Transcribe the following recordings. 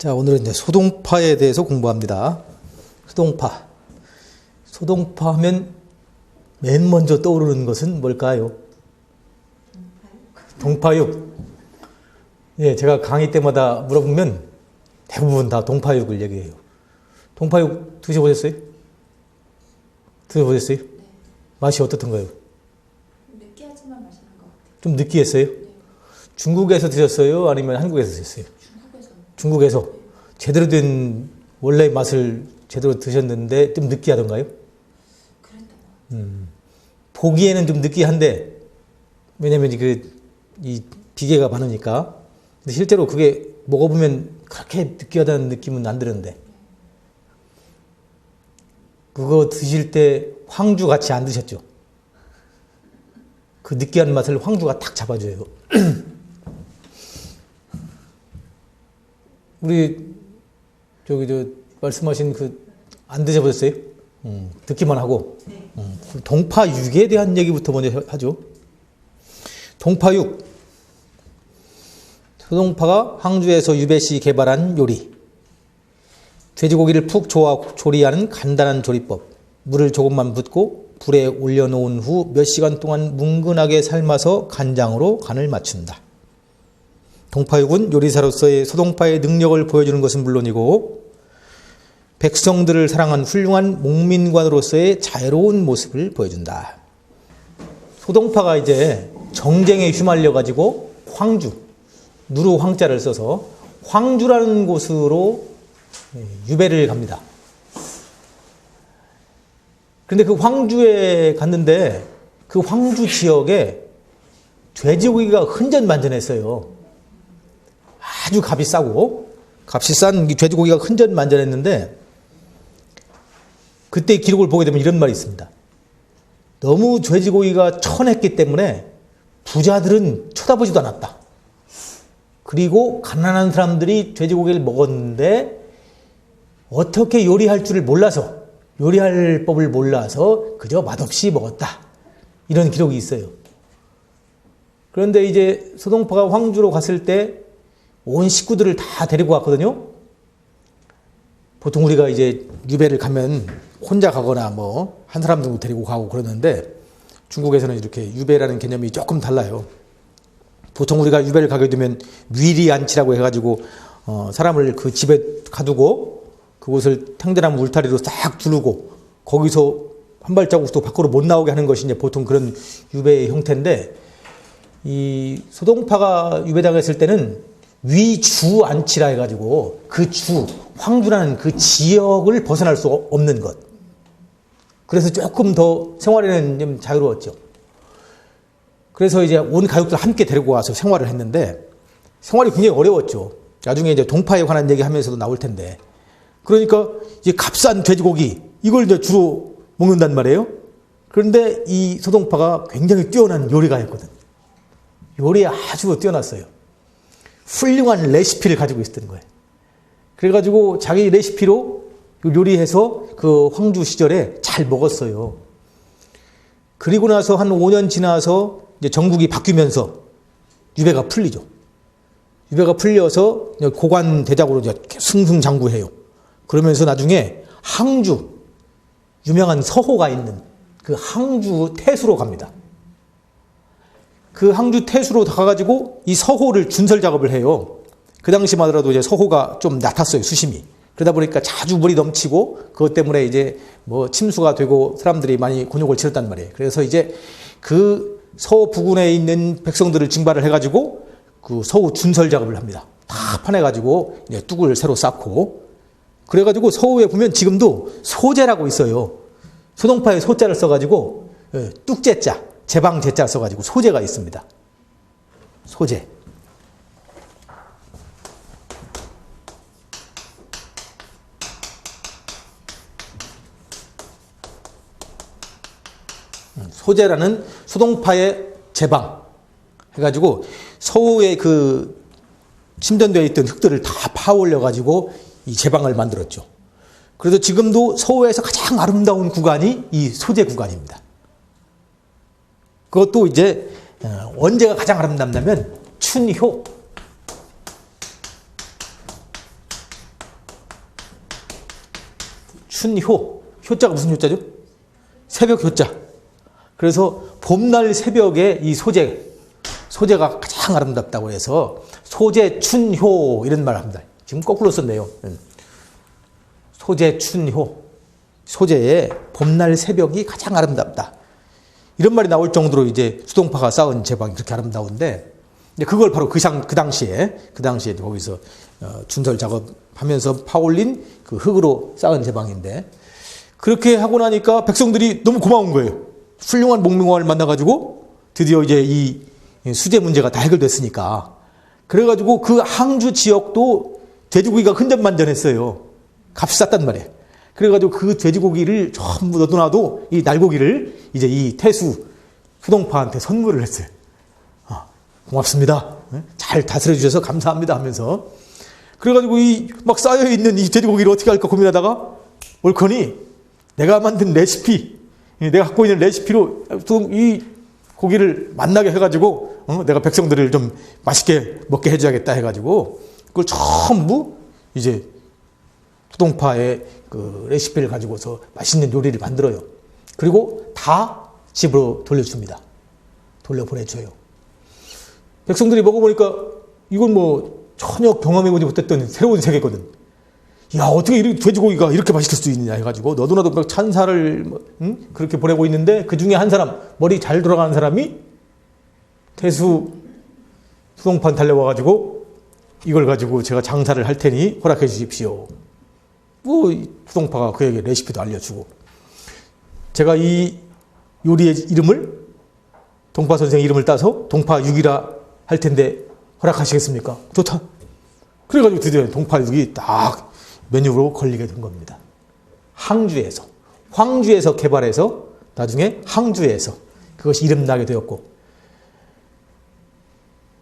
자, 오늘은 이제 소동파에 대해서 공부합니다. 소동파. 소동파 하면 맨 먼저 떠오르는 것은 뭘까요? 동파육. 예, 제가 강의 때마다 물어보면 대부분 다 동파육을 얘기해요. 동파육 드셔보셨어요? 드셔보셨어요? 네. 맛이 어떻던가요? 느끼하지만 맛있는 것 같아요. 좀 느끼했어요? 네. 중국에서 드셨어요? 아니면 한국에서 드셨어요? 중국에서. 중국에서. 네. 제대로 된 원래 맛을 제대로 드셨는데 좀 느끼하던가요? 그랬던 것 같아요. 보기에는 좀 느끼한데, 왜냐면 이 비계가 많으니까. 근데 실제로 그게 먹어보면 그렇게 느끼하다는 느낌은 안 드는데. 그거 드실 때 황주 같이 안 드셨죠? 그 느끼한 맛을 황주가 탁 잡아줘요. 우리 말씀하신 안 드셔보셨어요? 듣기만 하고. 네. 동파육에 대한 얘기부터 먼저 하죠. 동파육. 소동파가 항주에서 유배시 개발한 요리. 돼지고기를 푹 조리하는 간단한 조리법. 물을 조금만 붓고 불에 올려놓은 후 몇 시간 동안 뭉근하게 삶아서 간장으로 간을 맞춘다. 동파육은 요리사로서의 소동파의 능력을 보여주는 것은 물론이고 백성들을 사랑한 훌륭한 목민관으로서의 자애로운 모습을 보여준다. 소동파가 이제 정쟁에 휘말려 가지고 황주, 누루 황자를 써서 황주라는 곳으로 유배를 갑니다. 그런데 그 황주에 갔는데 그 황주 지역에 돼지고기가 흔전만전했어요. 아주 값이 싸고, 값이 싼 돼지고기가 흔전만전했는데 그때 기록을 보게 되면 이런 말이 있습니다. 너무 돼지고기가 천했기 때문에 부자들은 쳐다보지도 않았다. 그리고 가난한 사람들이 돼지고기를 먹었는데 어떻게 요리할 줄을 몰라서, 요리할 법을 몰라서 그저 맛없이 먹었다. 이런 기록이 있어요. 그런데 이제 소동파가 황주로 갔을 때 온 식구들을 다 데리고 갔거든요. 보통 우리가 이제 유배를 가면 혼자 가거나 한 사람 정도 데리고 가고 그러는데 중국에서는 이렇게 유배라는 개념이 조금 달라요. 보통 우리가 유배를 가게 되면 위리안치라고 해가지고 사람을 그 집에 가두고 그곳을 탱대나무 울타리로 싹 두르고 거기서 한 발자국도 밖으로 못 나오게 하는 것이 이제 보통 그런 유배의 형태인데, 이 소동파가 유배당했을 때는 위주안치라 해가지고 그 주, 황주라는 그 지역을 벗어날 수 없는 것. 그래서 조금 더 생활에는 좀 자유로웠죠. 그래서 이제 온 가족들 함께 데리고 와서 생활을 했는데 생활이 굉장히 어려웠죠. 나중에 이제 동파에 관한 얘기 하면서도 나올 텐데. 그러니까 이제 값싼 돼지고기, 이걸 이제 주로 먹는단 말이에요. 그런데 이 소동파가 굉장히 뛰어난 요리가였거든. 요리에 아주 뛰어났어요. 훌륭한 레시피를 가지고 있었던 거예요. 그래가지고 자기 레시피로 요리해서 그 황주 시절에 잘 먹었어요. 그리고 나서 한 5년 지나서 이제 정국이 바뀌면서 유배가 풀리죠. 유배가 풀려서 고관 대작으로 이제 승승장구해요. 그러면서 나중에 항주, 유명한 서호가 있는 그 항주 태수로 갑니다. 그 항주 태수로 가가지고 이 서호를 준설 작업을 해요. 그 당시만 하더라도 이제 서호가 좀 얕았어요, 수심이. 그러다 보니까 자주 물이 넘치고 그것 때문에 이제 침수가 되고 사람들이 많이 곤욕을 치렀단 말이에요. 그래서 이제 그 서호 부근에 있는 백성들을 징발을 해가지고 그 서호 준설 작업을 합니다. 다 파내가지고 이제 뚝을 새로 쌓고, 그래가지고 서호에 보면 지금도 소제라고 있어요. 소동파의 소자를 써가지고 뚝제자, 제방제자를 써가지고 소제가 있습니다. 소제. 소제라는 소동파의 제방 해가지고 서호에 그 침전되어 있던 흙들을 다 파올려가지고 이 제방을 만들었죠. 그래서 지금도 서호에서 가장 아름다운 구간이 이 소제 구간입니다. 그것도 이제 언제가 가장 아름답냐면 춘효. 춘효. 효자가 무슨 효자죠? 새벽 효자. 그래서 봄날 새벽에 이 소재가 가장 아름답다고 해서 소재춘효 이런 말을 합니다. 지금 거꾸로 썼네요. 소재춘효. 소재의 봄날 새벽이 가장 아름답다. 이런 말이 나올 정도로 이제 수동파가 쌓은 제방이 그렇게 아름다운데, 그걸 바로 그 당시에 거기서 준설 작업하면서 파올린 그 흙으로 쌓은 제방인데, 그렇게 하고 나니까 백성들이 너무 고마운 거예요. 훌륭한 목명왕을 만나가지고 드디어 이제 이 수재 문제가 다 해결됐으니까. 그래가지고 그 항주 지역도 돼지고기가 흔적만전했어요. 값이 쌌단 말이에요. 그래가지고 그 돼지고기를 전부 너도나도 이 날고기를 이제 이 태수 수동파한테 선물을 했어요. 고맙습니다. 잘 다스려 주셔서 감사합니다 하면서. 그래가지고 이 막 쌓여있는 이 돼지고기를 어떻게 할까 고민하다가 옳거니 내가 만든 레시피, 내가 갖고 있는 레시피로 이 고기를 만나게 해가지고 내가 백성들을 좀 맛있게 먹게 해줘야겠다 해가지고 그걸 전부 이제 수동파의 그 레시피를 가지고서 맛있는 요리를 만들어요. 그리고 다 집으로 돌려줍니다. 돌려보내줘요. 백성들이 먹어보니까 이건 뭐 전혀 경험해보지 못했던 새로운 세계거든. 야, 어떻게 이렇게 돼지고기가 이렇게 맛있을 수 있느냐 해가지고 너도나도 막 찬사를 그렇게 보내고 있는데, 그 중에 한 사람, 머리 잘 돌아가는 사람이 태수 수동판 달려와가지고 이걸 가지고 제가 장사를 할 테니 허락해 주십시오. 뭐 수동파가 그에게 레시피도 알려주고, 제가 이 요리의 이름을 동파 선생 이름을 따서 동파 6이라 할 텐데 허락하시겠습니까? 좋다. 그래가지고 드디어 동파 6이 딱 메뉴로 걸리게 된 겁니다. 황주에서 개발해서 나중에 항주에서 그것이 이름나게 되었고,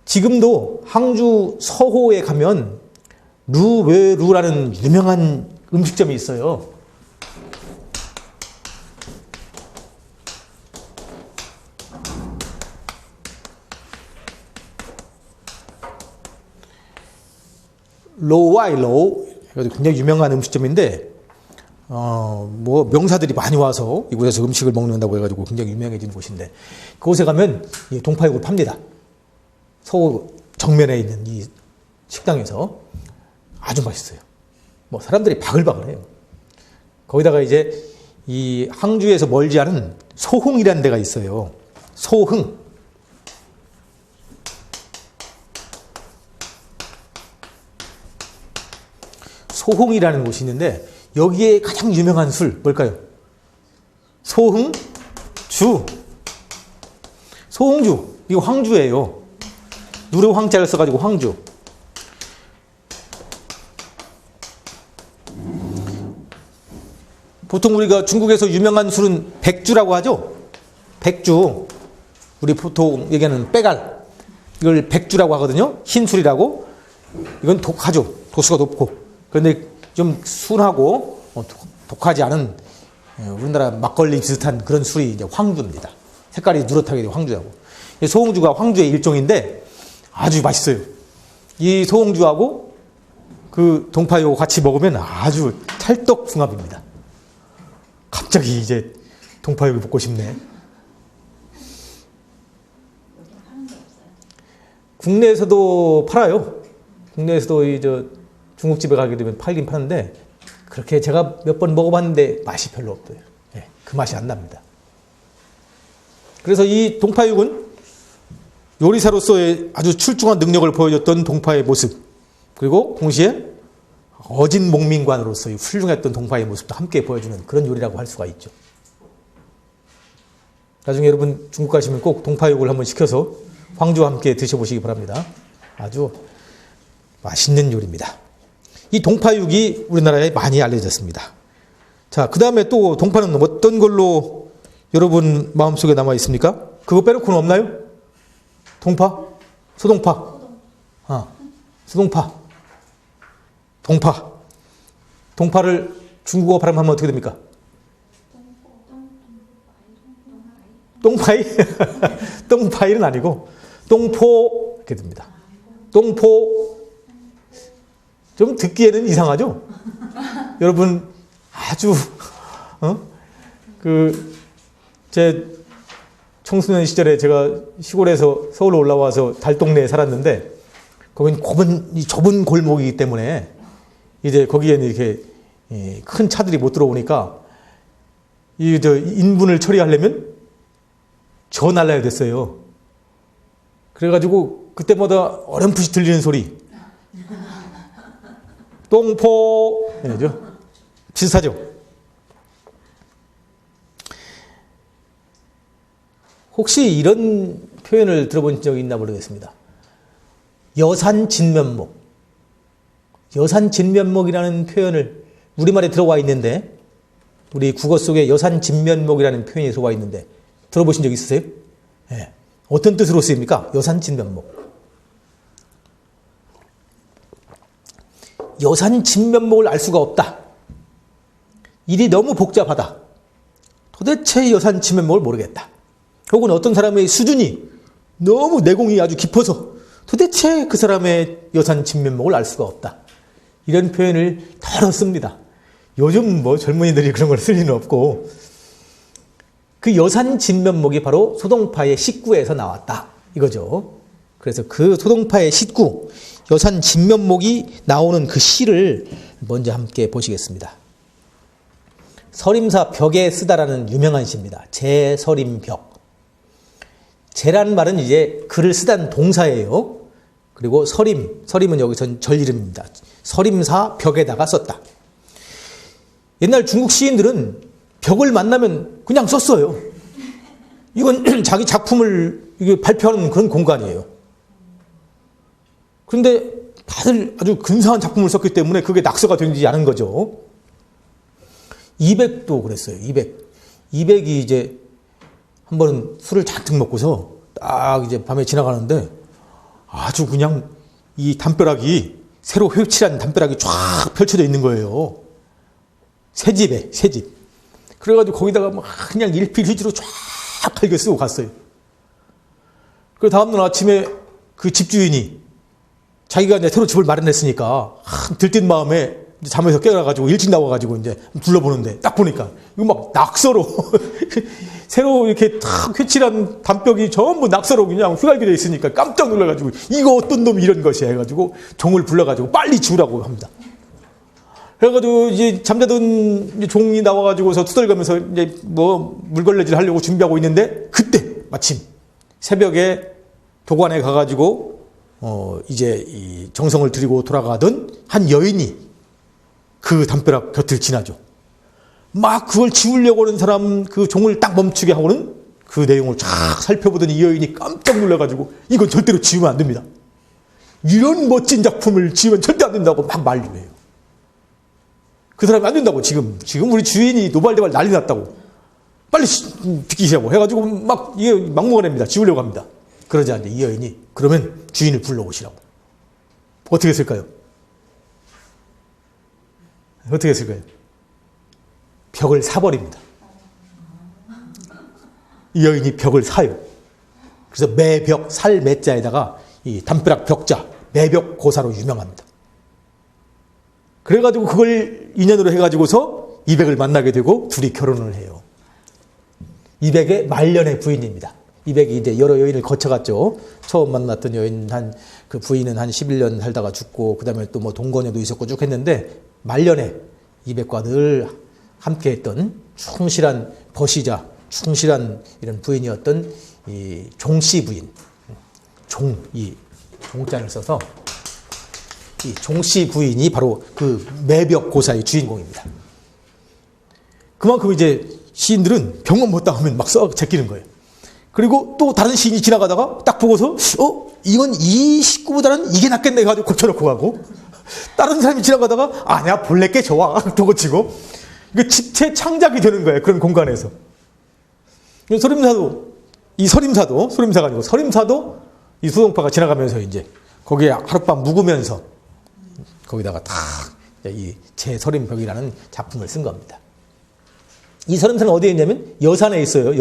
지금도 항주 서호에 가면 루웨루라는 유명한 음식점이 있어요. 로와이로 굉장히 유명한 음식점인데, 뭐 명사들이 많이 와서 이곳에서 음식을 먹는다고 해가지고 굉장히 유명해진 곳인데, 그곳에 가면 이 동파육을 팝니다. 서울 정면에 있는 이 식당에서 아주 맛있어요. 뭐 사람들이 바글바글해요. 거기다가 이제 이 항주에서 멀지 않은 소흥이라는 데가 있어요. 소흥이라는 곳이 있는데, 여기에 가장 유명한 술 뭘까요? 소흥주. 이거 황주예요. 누르 황자를 써가지고 황주. 보통 우리가 중국에서 유명한 술은 백주라고 하죠. 백주. 우리 보통 얘기하는 빼갈. 이걸 백주라고 하거든요. 흰술이라고. 이건 독하죠. 도수가 높고. 그런데 좀 순하고 독하지 않은 우리나라 막걸리 비슷한 그런 술이 이제 황주입니다. 색깔이 누렇하게 되고 황주하고. 소홍주가 황주의 일종인데 아주 맛있어요. 이 소홍주하고 그 동파육 같이 먹으면 아주 찰떡궁합입니다. 갑자기 이제 동파육을 먹고 싶네. 국내에서도 팔아요. 국내에서도 중국집에 가게 되면 팔긴 파는데, 그렇게 제가 몇 번 먹어봤는데 맛이 별로 없어요. 그 맛이 안 납니다. 그래서 이 동파육은 요리사로서의 아주 출중한 능력을 보여줬던 동파의 모습, 그리고 동시에 어진 목민관으로서의 훌륭했던 동파의 모습도 함께 보여주는 그런 요리라고 할 수가 있죠. 나중에 여러분 중국 가시면 꼭 동파육을 한번 시켜서 황주와 함께 드셔보시기 바랍니다. 아주 맛있는 요리입니다. 이 동파육이 우리나라에 많이 알려졌습니다. 자, 그 다음에 또 동파는 어떤 걸로 여러분 마음속에 남아 있습니까? 그거 빼놓고는 없나요? 동파? 소동파? 수동파. 동파. 동파를 중국어 발음하면 어떻게 됩니까? 똥파이? 똥파이는 아니고 똥포 이렇게 됩니다. 똥포. 좀 듣기에는 이상하죠? 여러분 아주 제 청소년 시절에 제가 시골에서 서울로 올라와서 달동네에 살았는데 거긴 좁은 골목이기 때문에 이제 거기에는 이렇게 큰 차들이 못 들어오니까 인분을 처리하려면 저 날라야 됐어요. 그래가지고 그때마다 어렴풋이 들리는 소리 똥포 이러죠. 비슷하죠. 혹시 이런 표현을 들어본 적이 있나 모르겠습니다. 여산진면목. 여산진면목이라는 표현을 우리말에 들어와 있는데 우리 국어 속에 여산진면목이라는 표현이 들어와 있는데 들어보신 적 있으세요? 네. 어떤 뜻으로 쓰입니까? 여산진면목. 여산진면목을 알 수가 없다. 일이 너무 복잡하다. 도대체 여산진면목을 모르겠다. 혹은 어떤 사람의 수준이 너무 내공이 아주 깊어서 도대체 그 사람의 여산진면목을 알 수가 없다. 이런 표현을 더러 씁니다. 요즘 젊은이들이 그런 걸 쓸 리는 없고 그 여산진면목이 바로 소동파의 식구에서 나왔다. 이거죠. 그래서 그 소동파의 식구 여산진면목이 나오는 그 시를 먼저 함께 보시겠습니다. 서림사 벽에 쓰다라는 유명한 시입니다. 제서림벽. 제라는 말은 이제 글을 쓰다는 동사예요. 그리고 서림은 여기서 절 이름입니다. 서림사 벽에다가 썼다. 옛날 중국 시인들은 벽을 만나면 그냥 썼어요. 이건 자기 작품을 발표하는 그런 공간이에요. 그런데 다들 아주 근사한 작품을 썼기 때문에 그게 낙서가 되지 않은 거죠. 이백도 그랬어요. 이백이 이제 한 번은 술을 잔뜩 먹고서 딱 이제 밤에 지나가는데 아주 그냥 이 담벼락이 새로 회칠한 담벼락이 쫙 펼쳐져 있는 거예요. 새 집. 그래가지고 거기다가 막 그냥 일필휘지로 쫙 밝게 쓰고 갔어요. 그 다음날 아침에 그 집주인이 자기가 이제 새로 집을 마련했으니까 들뜬 마음에 잠에서 깨어나가지고 일찍 나와가지고 이제 둘러보는데 딱 보니까 이거 막 낙서로 새로 이렇게 탁 회칠한 담벽이 전부 낙서로 그냥 휘갈겨져 있으니까 깜짝 놀라가지고 이거 어떤 놈이 이런 것이야 해가지고 종을 불러가지고 빨리 지우라고 합니다. 그래가지고 이제 잠자던 종이 나와가지고서 투덜거면서 이제 물걸레질 하려고 준비하고 있는데 그때 마침 새벽에 도관에 가가지고 이제 이 정성을 들이고 돌아가던 한 여인이 그 담벼락 곁을 지나죠. 막 그걸 지우려고 하는 사람 그 종을 딱 멈추게 하고는 그 내용을 쫙 살펴보더니 이 여인이 깜짝 놀라가지고 이건 절대로 지우면 안 됩니다. 이런 멋진 작품을 지우면 절대 안 된다고 막 말리네요. 그 사람이 안 된다고 지금 우리 주인이 노발대발 난리 났다고 빨리 비키시라고 해가지고 막 이게 막무가내입니다. 지우려고 합니다. 그러자 이제 이 여인이 그러면 주인을 불러오시라고. 어떻게 했을까요? 어떻게 했을까요? 벽을 사버립니다. 이 여인이 벽을 사요. 그래서 매벽, 살 매자에다가 이 담벼락 벽자, 매벽 고사로 유명합니다. 그래가지고 그걸 인연으로 해가지고서 이백을 만나게 되고 둘이 결혼을 해요. 이백의 말년의 부인입니다. 이백이 이제 여러 여인을 거쳐갔죠. 처음 만났던 여인 그 부인은 한 11년 살다가 죽고, 그 다음에 또 동거녀도 있었고 쭉 했는데, 말년에 이백과 늘 함께 했던 충실한 버시자, 충실한 이런 부인이었던 이 종씨 부인. 이 종자를 써서 이 종씨 부인이 바로 그 매벽 고사의 주인공입니다. 그만큼 이제 시인들은 병만 못 당하면 막 써 제끼는 거예요. 그리고 또 다른 시인이 지나가다가 딱 보고서 이건 이 식구보다는 이게 낫겠네 해가지고 고쳐놓고 가고, 다른 사람이 지나가다가 아니야 본래 게 좋아 또 고치고, 이거 집체 창작이 되는 거예요. 그런 공간에서. 소림사가 아니고 서림사도 이 소동파가 지나가면서 이제 거기에 하룻밤 묵으면서 거기다가 다 이 제서림벽이라는 작품을 쓴 겁니다. 이 서림사는 어디에 있냐면 여산에 있어요.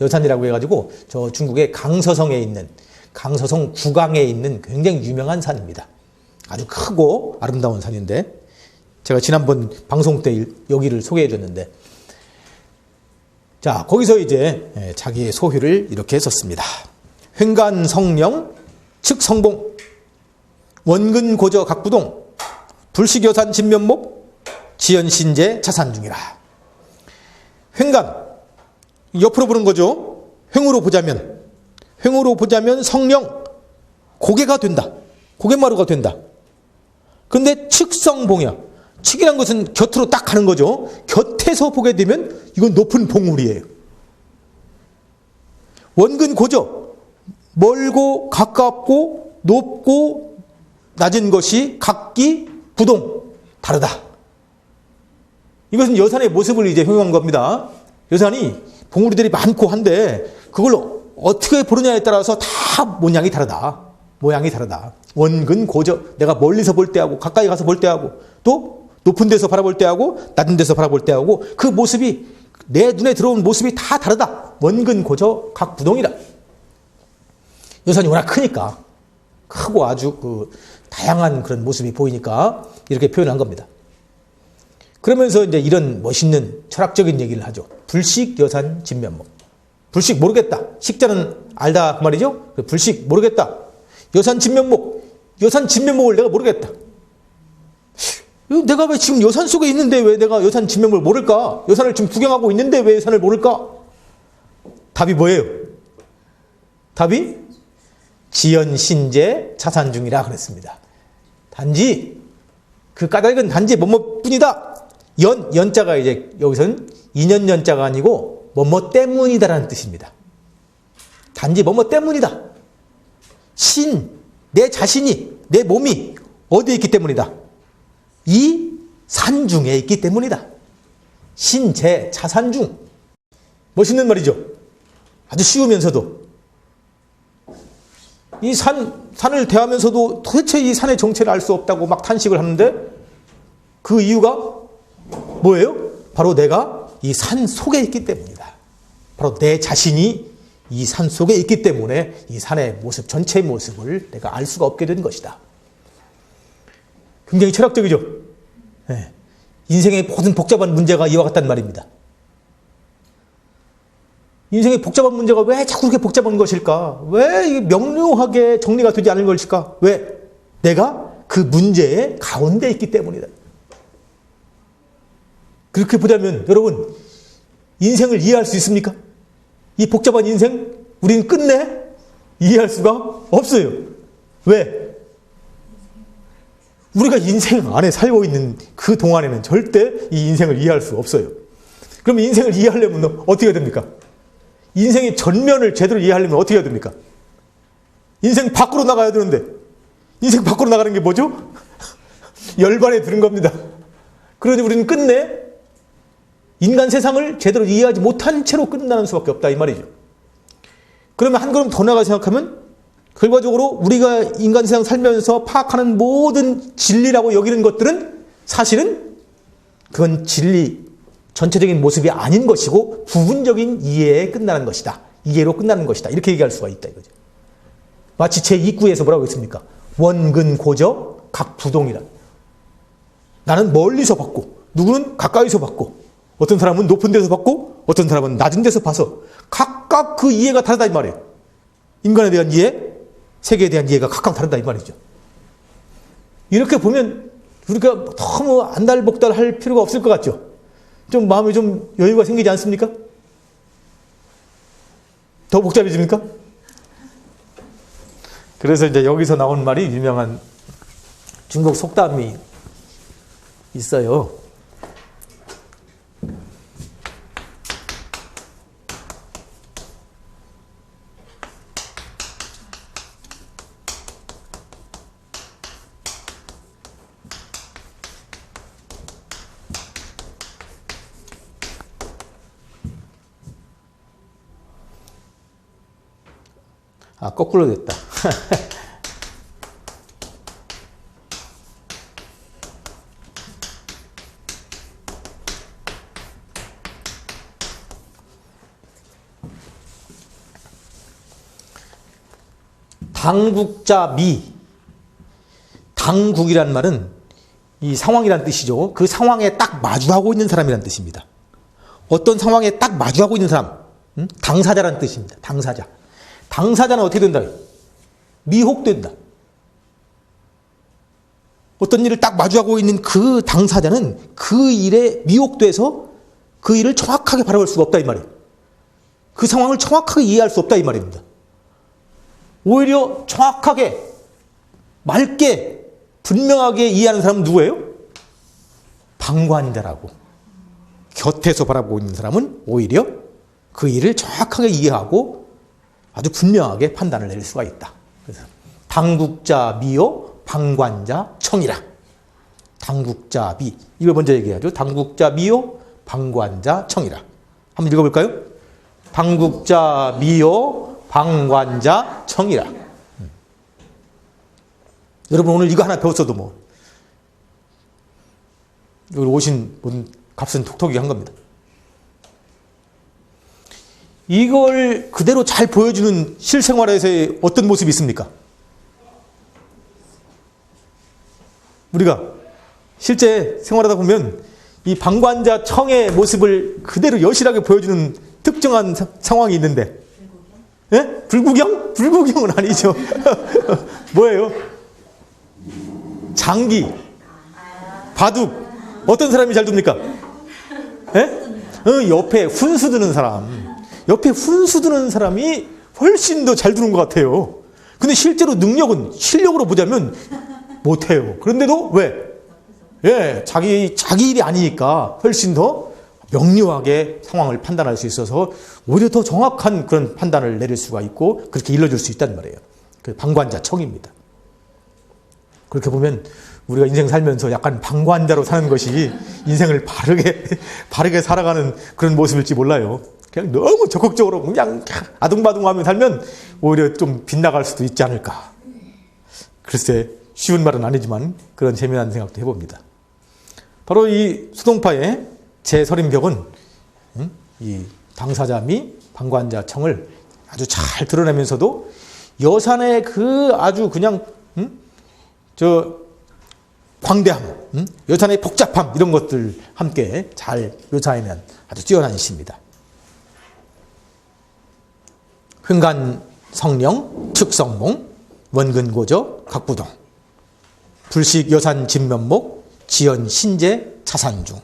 여산이라고 해가지고 저 중국의 강서성에 있는, 강서성 구강에 있는 굉장히 유명한 산입니다. 아주 크고 아름다운 산인데 제가 지난번 방송 때 여기를 소개해 줬는데, 자, 거기서 이제 자기의 소휘를 이렇게 썼습니다. 횡간 성령, 측 성봉, 원근 고저 각부동, 불식여산 진면목, 지연신제 자산중이라. 횡간, 옆으로 보는 거죠. 횡으로 보자면 성령, 고개가 된다. 고갯마루가 된다. 근데 측성봉이야. 측이란 것은 곁으로 딱 가는 거죠. 곁에서 보게 되면 이건 높은 봉우리예요. 원근 고저, 멀고 가깝고 높고 낮은 것이 각기 부동, 다르다. 이것은 여산의 모습을 이제 형용한 겁니다. 여산이 봉우리들이 많고 한데 그걸 어떻게 보느냐에 따라서 다 모양이 다르다. 원근 고저, 내가 멀리서 볼 때하고 가까이 가서 볼 때하고 또 높은 데서 바라볼 때하고 낮은 데서 바라볼 때하고 그 모습이 내 눈에 들어온 모습이 다 다르다. 원근 고저 각 부동이다. 여산이 워낙 크니까 크고 아주 그 다양한 그런 모습이 보이니까 이렇게 표현한 겁니다. 그러면서 이제 이런 멋있는 철학적인 얘기를 하죠. 불식 여산 진면목. 불식 모르겠다. 식자는 알다 그 말이죠. 불식 모르겠다. 여산 진면목을 내가 모르겠다. 내가 왜 지금 여산 속에 있는데 왜 내가 여산 진면목을 모를까? 여산을 지금 구경하고 있는데 왜 여산을 모를까? 답이 뭐예요? 답이 지연신제 자산중이라 그랬습니다. 단지 그 까닭은 단지 뭐뭐뿐이다. 연자가 이제 여기서는 인연연자가 아니고 뭐뭐 때문이다라는 뜻입니다. 단지 뭐뭐 때문이다. 내 자신이, 내 몸이 어디에 있기 때문이다. 이 산중에 있기 때문이다. 신제 자산중. 멋있는 말이죠. 아주 쉬우면서도. 이 산을 대하면서도 도대체 이 산의 정체를 알 수 없다고 막 탄식을 하는데 그 이유가 뭐예요? 바로 내가 이 산 속에 있기 때문이다. 바로 내 자신이 이 산 속에 있기 때문에 이 산의 모습, 전체의 모습을 내가 알 수가 없게 된 것이다. 굉장히 철학적이죠? 네. 인생의 모든 복잡한 문제가 이와 같단 말입니다. 인생의 복잡한 문제가 왜 자꾸 그렇게 복잡한 것일까? 왜 이게 명료하게 정리가 되지 않은 것일까? 왜? 내가 그 문제의 가운데 있기 때문이다. 그렇게 보자면 여러분, 인생을 이해할 수 있습니까? 이 복잡한 인생, 우리는 끝내 이해할 수가 없어요. 왜? 우리가 인생 안에 살고 있는 그 동안에는 절대 이 인생을 이해할 수 없어요. 그럼 인생을 이해하려면 어떻게 해야 됩니까? 인생의 전면을 제대로 이해하려면 어떻게 해야 됩니까? 인생 밖으로 나가야 되는데, 인생 밖으로 나가는 게 뭐죠? 열반에 드는 겁니다. 그러니 우리는 끝내 인간 세상을 제대로 이해하지 못한 채로 끝나는 수밖에 없다 이 말이죠. 그러면 한 걸음 더 나가 생각하면 결과적으로 우리가 인간 세상 살면서 파악하는 모든 진리라고 여기는 것들은 사실은 그건 진리 전체적인 모습이 아닌 것이고 부분적인 이해에 끝나는 것이다. 이해로 끝나는 것이다. 이렇게 얘기할 수가 있다 이거죠. 마치 제2구에서 뭐라고 했습니까? 원근 고저 각 부동이라. 나는 멀리서 봤고 누구는 가까이서 봤고 어떤 사람은 높은 데서 봤고 어떤 사람은 낮은 데서 봐서 각각 그 이해가 다르다 이 말이에요. 인간에 대한 이해, 세계에 대한 이해가 각각 다르다 이 말이죠. 이렇게 보면 우리가 너무 안달복달할 필요가 없을 것 같죠. 좀 마음에 좀 여유가 생기지 않습니까? 더 복잡해집니까? 그래서 이제 여기서 나온 말이 유명한 중국 속담이 있어요. 아, 거꾸로 됐다. 당국자 미. 당국이란 말은 이 상황이란 뜻이죠. 그 상황에 딱 마주하고 있는 사람이란 뜻입니다. 어떤 상황에 딱 마주하고 있는 사람, 당사자란 뜻입니다. 당사자. 당사자는 어떻게 된다? 미혹된다. 어떤 일을 딱 마주하고 있는 그 당사자는 그 일에 미혹돼서 그 일을 정확하게 바라볼 수가 없다 이 말이에요. 그 상황을 정확하게 이해할 수 없다 이 말입니다. 오히려 정확하게 맑게 분명하게 이해하는 사람은 누구예요? 방관자라고. 곁에서 바라보고 있는 사람은 오히려 그 일을 정확하게 이해하고 아주 분명하게 판단을 내릴 수가 있다. 그래서 당국자 미요 방관자 청이라. 당국자 미. 이걸 먼저 얘기하죠. 당국자 미요 방관자 청이라. 한번 읽어볼까요? 당국자 미요 방관자 청이라. 여러분 오늘 이거 하나 배웠어도 뭐 여기 오신 분 값은 톡톡이 한 겁니다. 이걸 그대로 잘 보여주는 실생활에서의 어떤 모습이 있습니까? 우리가 실제 생활하다 보면 이 방관자 청의 모습을 그대로 여실하게 보여주는 특정한 상황이 있는데, 예? 불구경? 불구경은 아니죠. 뭐예요? 장기, 바둑. 어떤 사람이 잘 둡니까? 예? 옆에 훈수 드는 사람. 옆에 훈수 드는 사람이 훨씬 더 잘 두는 것 같아요. 근데 실제로 능력은 실력으로 보자면 못해요. 그런데도 왜? 예, 자기 일이 아니니까 훨씬 더 명료하게 상황을 판단할 수 있어서 오히려 더 정확한 그런 판단을 내릴 수가 있고 그렇게 일러줄 수 있단 말이에요. 그 방관자 청입니다. 그렇게 보면 우리가 인생 살면서 약간 방관자로 사는 것이 인생을 바르게 살아가는 그런 모습일지 몰라요. 그냥 너무 적극적으로 그냥 아둥바둥하며 살면 오히려 좀 빗나갈 수도 있지 않을까. 글쎄 쉬운 말은 아니지만 그런 재미난 생각도 해봅니다. 바로 이 수동파의 제 서린벽은 이 당사자 미 방관자 청을 아주 잘 드러내면서도 여산의 그 아주 그냥 광대함, 여산의 복잡함 이런 것들 함께 잘 묘사해낸 아주 뛰어난 시입니다. 흥간 성령 축성몽 원근고저 각부동 불식 여산 진면목 지연 신재 차산중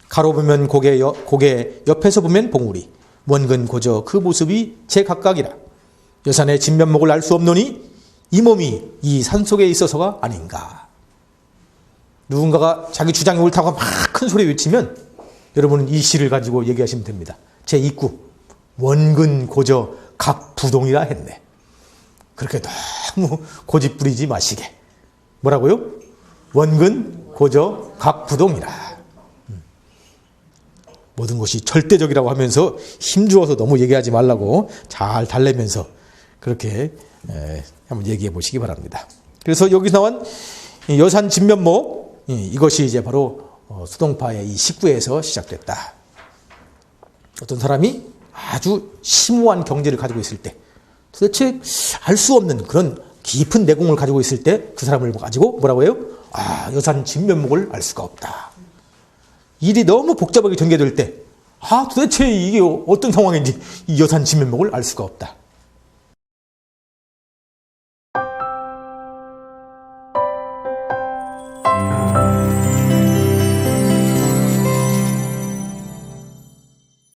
가로 보면 고개 옆에서 보면 봉우리 원근고저 그 모습이 제각각이라 여산의 진면목을 알 수 없노니 이 몸이 이 산속에 있어서가 아닌가. 누군가가 자기 주장이 옳다고 막 큰 소리 외치면 여러분은 이 시를 가지고 얘기하시면 됩니다. 제2구 원근고저 각부동이라 했네. 그렇게 너무 고집 부리지 마시게. 뭐라고요? 원근고저 각부동이라. 모든 것이 절대적이라고 하면서 힘주어서 너무 얘기하지 말라고 잘 달래면서 그렇게 한번 얘기해 보시기 바랍니다. 그래서 여기 나온 여산 진면목 이것이 이제 바로 수동파의 이 식구에서 시작됐다. 어떤 사람이 아주 심오한 경지를 가지고 있을 때 도대체 알 수 없는 그런 깊은 내공을 가지고 있을 때 그 사람을 가지고 뭐라고 해요? 여산 진면목을 알 수가 없다. 일이 너무 복잡하게 전개될 때 도대체 이게 어떤 상황인지 이 여산 진면목을 알 수가 없다.